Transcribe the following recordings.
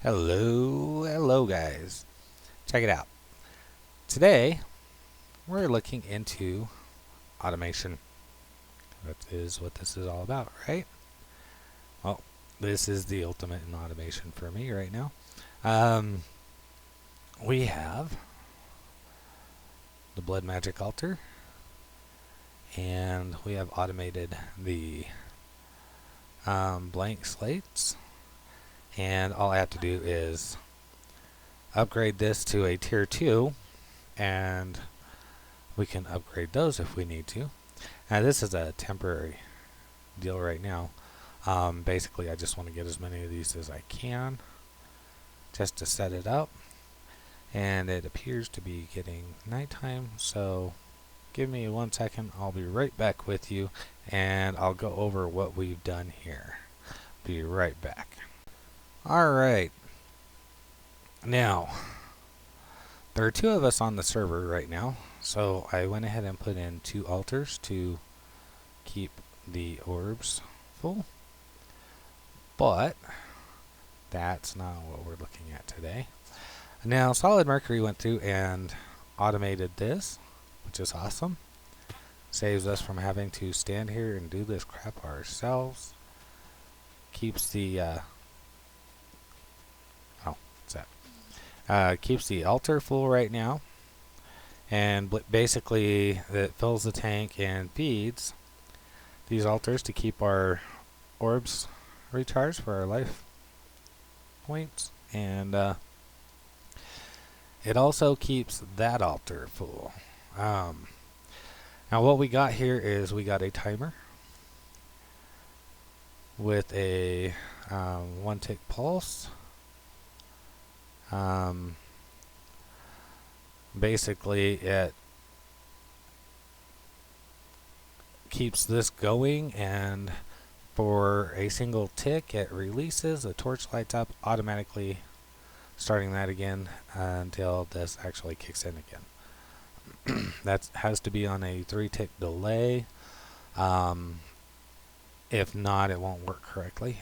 Hello guys. Check it out. Today, we're looking into automation. That is what this is all about, right? Well, this is the ultimate in automation for me right now. We have the blood magic altar, and we have automated the blank slates, and all I have to do is upgrade this to a tier 2, and we can upgrade those if we need to. Now this is a temporary deal right now. Basically I just want to get as many of these as I can just to set it up, and it appears to be getting nighttime, so give me 1 second. I'll be right back with you and I'll go over what we've done here. Be right back. Alright, now there are 2 of us on the server right now, so I went ahead and put in 2 altars to keep the orbs full, but that's not what we're looking at today. Now Solid Mercury went through and automated this, which is awesome. Saves us from having to stand here and do this crap ourselves. Keeps the keeps the altar full right now, and basically it fills the tank and feeds these altars to keep our orbs recharged for our life points, and it also keeps that altar full. Now what we got here is we got a timer with a 1 tick pulse. Basically it keeps this going, and for a single tick it releases, the torch lights up automatically, starting that again until this actually kicks in again. That has to be on a 3 tick delay. If not, it won't work correctly.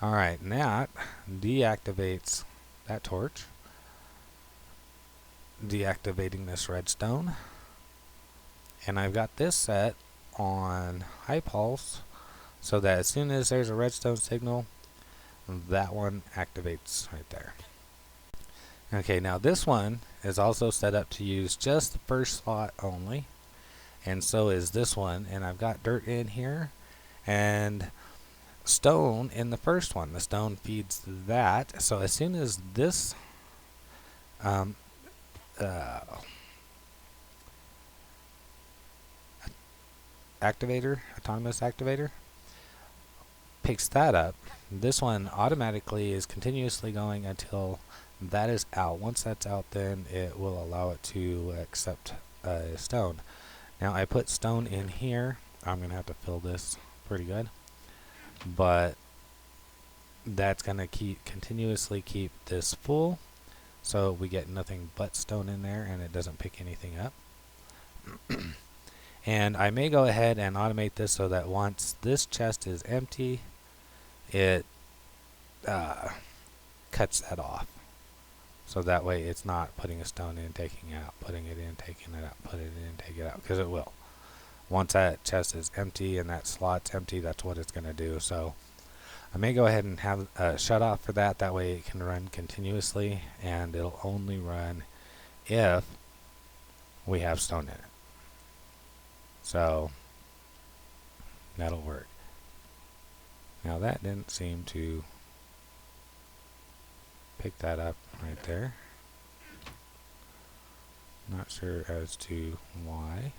Alright, and that deactivates that torch, deactivating this redstone, and I've got this set on high pulse so that as soon as there's a redstone signal, that one activates right there. Okay, now this one is also set up to use just the first slot only, and so is this one, and I've got dirt in here and stone in the first one. The stone feeds that, so as soon as this autonomous activator picks that up, this one automatically is continuously going until that is out. Once that's out, then it will allow it to accept stone. Now I put stone in here. I'm gonna have to fill this pretty good, but that's gonna continuously keep this full, so we get nothing but stone in there and it doesn't pick anything up. And I may go ahead and automate this so that once this chest is empty, it cuts that off, so that way it's not putting a stone in, taking it out, putting it in, taking it out, put it in, take it out, because it will. Once that chest is empty and that slot's empty, that's what it's going to do. So I may go ahead and have a shut off for that. That way it can run continuously, and it'll only run if we have stone in it. So that'll work. Now that didn't seem to pick that up right there. Not sure as to why.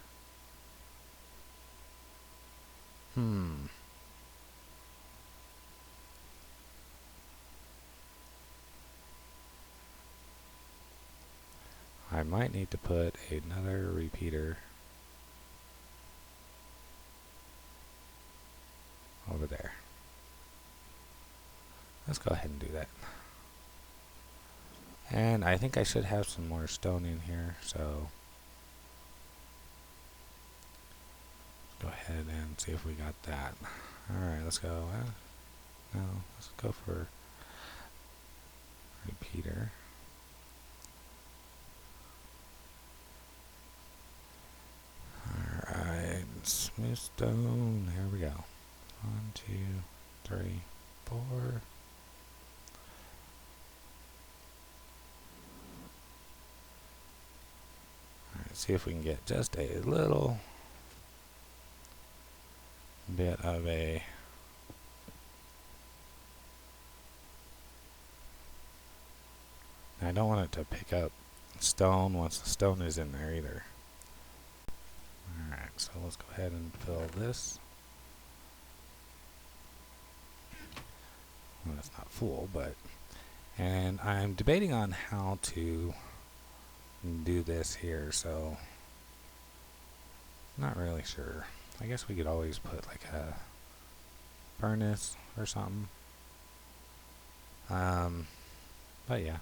I might need to put another repeater over there. Let's go ahead and do that. And I think I should have some more stone in here, so let's go ahead and see if we got that. Alright, let's go. No, let's go for repeater. Alright, smooth stone, there we go. 1, 2, 3, 4. Alright, see if we can get just a little bit of a I don't want it to pick up stone once the stone is in there either. Alright, so let's go ahead and fill this. Well, it's not full, but... And I'm debating on how to do this here, so... Not really sure. I guess we could always put like a furnace or something. But yeah.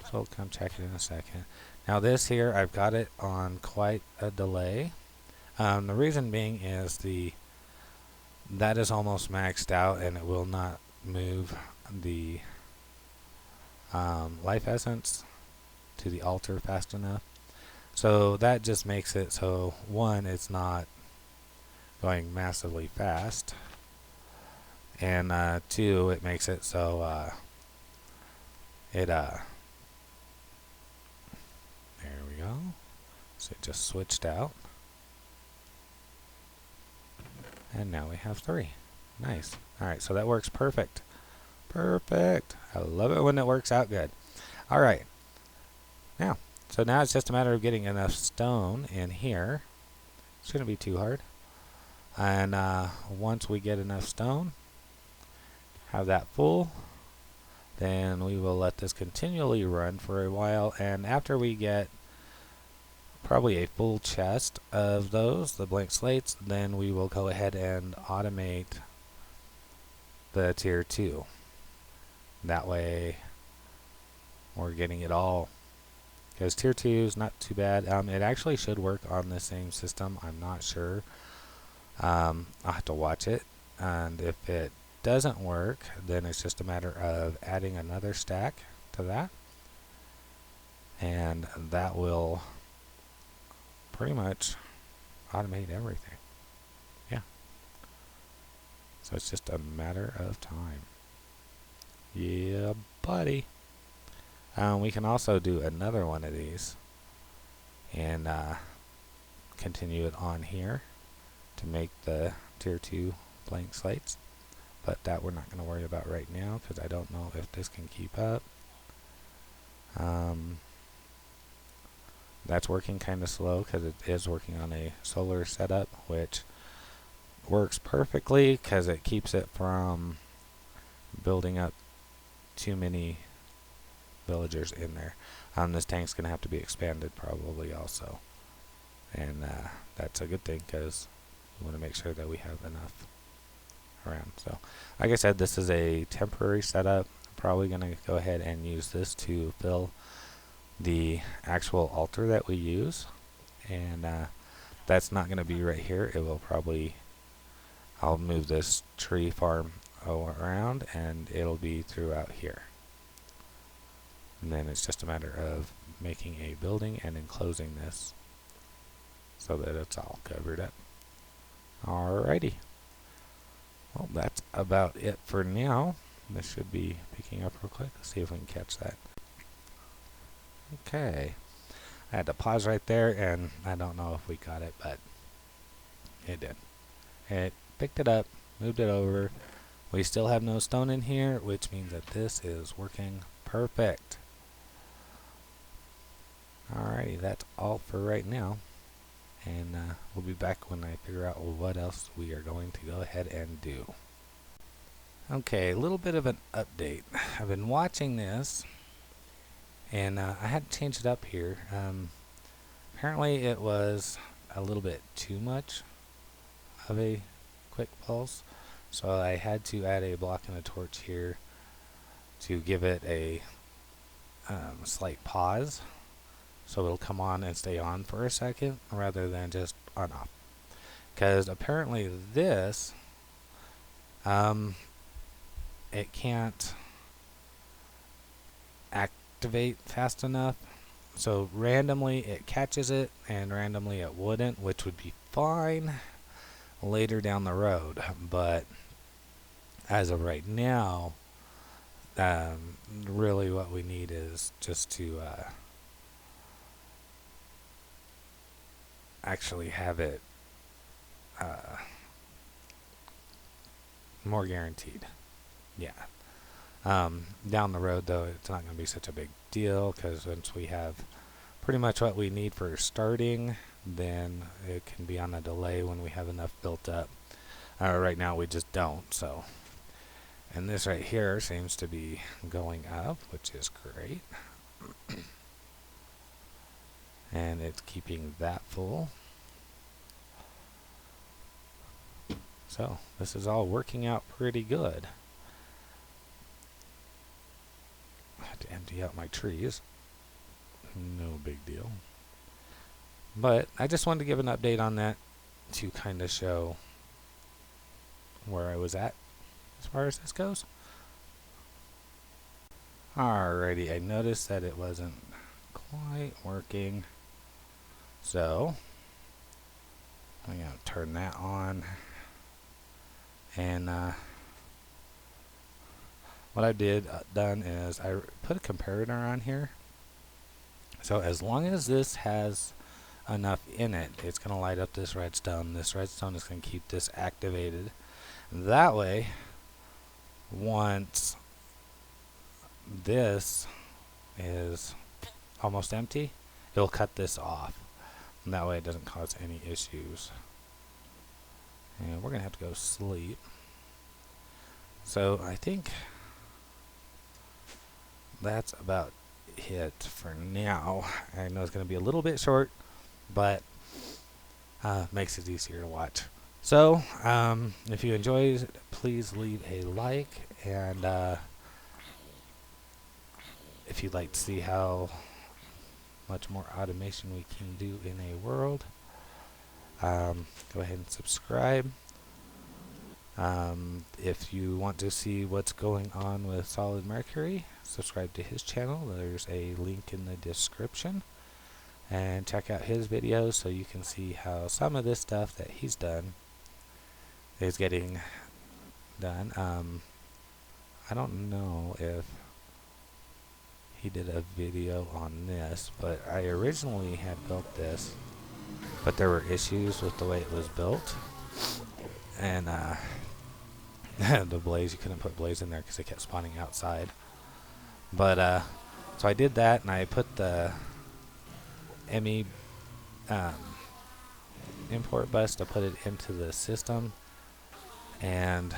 So we'll come check it in a second. Now this here, I've got it on quite a delay. The reason being is that is almost maxed out and it will not move the life essence to the altar fast enough. So that just makes it so, one, it's not going massively fast, and two, it makes it so there we go. So it just switched out. And now we have 3. Nice. Alright, so that works perfect. Perfect. I love it when it works out good. Alright. Now, so now it's just a matter of getting enough stone in here. It shouldn't be too hard. And once we get enough stone, have that full, then we will let this continually run for a while. And after we get probably a full chest of those, the blank slates, then we will go ahead and automate the tier 2. That way we're getting it all, because tier 2 is not too bad. It actually should work on the same system. I'm not sure. I'll have to watch it, and if it doesn't work, then it's just a matter of adding another stack to that, and that will pretty much automate everything. Yeah. So it's just a matter of time. Yeah, buddy. We can also do another one of these and continue it on here to make the tier 2 blank slates. But that we're not going to worry about right now because I don't know if this can keep up. That's working kind of slow because it is working on a solar setup, which works perfectly because it keeps it from building up too many villagers in there. This tank's going to have to be expanded probably also. And that's a good thing because we want to make sure that we have enough around. So, like I said, this is a temporary setup. I'm probably going to go ahead and use this to fill the actual altar that we use, and that's not going to be right here. It will probably, I'll move this tree farm around and it'll be throughout here, and then it's just a matter of making a building and enclosing this so that it's all covered up. Alrighty, well, that's about it for now. This should be picking up real quick. Let's see if we can catch that. Okay, I had to pause right there, and I don't know if we got it, but it did. It picked it up, moved it over. We still have no stone in here, which means that this is working perfect. Alrighty, that's all for right now, and we'll be back when I figure out what else we are going to go ahead and do. Okay, a little bit of an update. I've been watching this, and I had to change it up here. Apparently it was a little bit too much of a quick pulse, so I had to add a block and a torch here to give it a slight pause, so it'll come on and stay on for a second rather than just on off. Because apparently this it can't activate fast enough. So randomly it catches it and randomly it wouldn't, which would be fine later down the road. But as of right now, really what we need is just to actually have it more guaranteed. Yeah. Down the road, though, it's not going to be such a big deal, because once we have pretty much what we need for starting, then it can be on a delay when we have enough built up. Right now we just don't, so. And this right here seems to be going up, which is great. And it's keeping that full. So this is all working out pretty good. I had to empty out my trees. No big deal. But I just wanted to give an update on that to kind of show where I was at as far as this goes. Alrighty, I noticed that it wasn't quite working. So I'm going to turn that on. And what I done is I put a comparator on here. So as long as this has enough in it, it's going to light up this redstone. This redstone is going to keep this activated. That way, once this is almost empty, it'll cut this off. And that way it doesn't cause any issues. And we're going to have to go sleep. So I think that's about it for now. I know it's going to be a little bit short, but makes it easier to watch. So if you enjoyed, please leave a like, and if you'd like to see how much more automation we can do in a world, go ahead and subscribe. If you want to see what's going on with Solid Mercury, subscribe to his channel. There's a link in the description. And check out his videos so you can see how some of this stuff that he's done is getting done. I don't know if he did a video on this, but I originally had built this, but there were issues with the way it was built. And the blaze, you couldn't put blaze in there because it kept spawning outside. But so I did that, and I put the ME import bus to put it into the system. And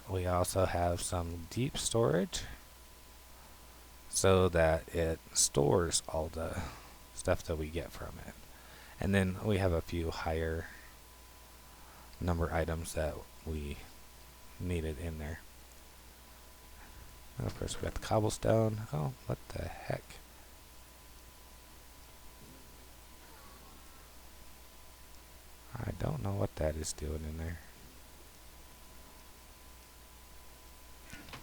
we also have some deep storage so that it stores all the stuff that we get from it. And then we have a few higher number items that we needed in there. And of course we got the cobblestone. Oh, what the heck? I don't know what that is doing in there.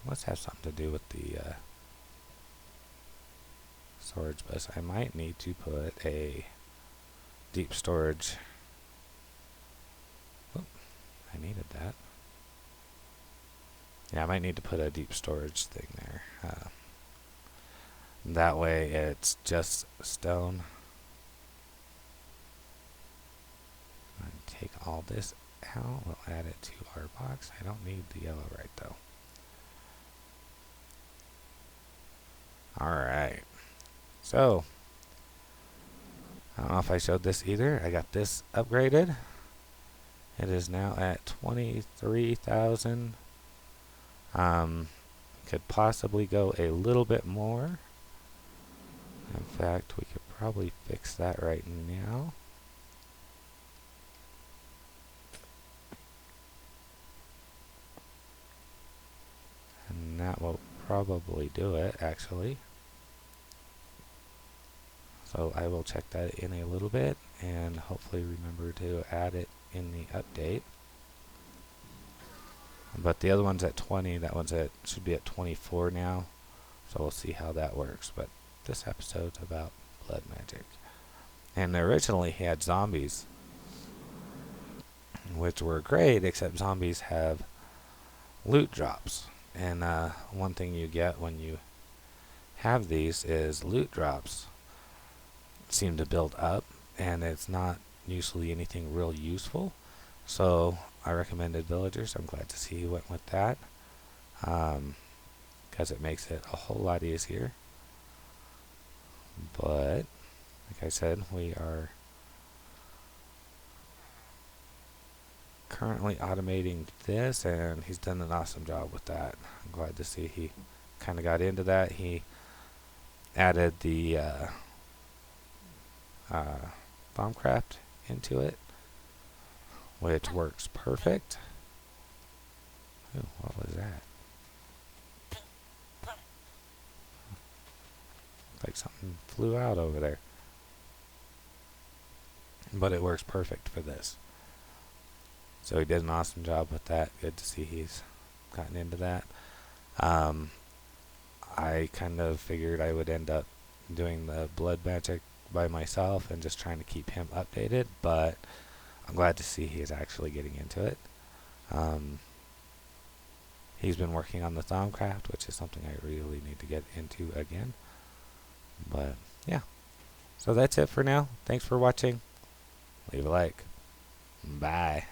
Must have something to do with the storage bus. I might need to put a deep storage. Oh, I needed that. Yeah, I might need to put a deep storage thing there. That way it's just stone. Take all this out. We'll add it to our box. I don't need the yellow right though. Alright. So, I don't know if I showed this either. I got this upgraded. It is now at 23,000. Could possibly go a little bit more. In fact, we could probably fix that right now. And that will probably do it, actually. So I will check that in a little bit and hopefully remember to add it in the update. But the other one's at 20, that one's should be at 24 now. So we'll see how that works. But this episode's about blood magic. And originally he had zombies, which were great, except zombies have loot drops. And one thing you get when you have these is loot drops seem to build up, and it's not usually anything real useful. So I recommended villagers. I'm glad to see he went with that, because it makes it a whole lot easier. But like I said, we are currently automating this, and he's done an awesome job with that. I'm glad to see he kind of got into that. He added the Bombcraft into it, which works perfect. Ooh, what was that? Like something flew out over there. But it works perfect for this. So he did an awesome job with that. Good to see he's gotten into that. I kind of figured I would end up doing the blood magic by myself and just trying to keep him updated, but I'm glad to see he's actually getting into it. He's been working on the Thaumcraft, which is something I really need to get into again. But yeah, so that's it for now. Thanks for watching. Leave a like. Bye.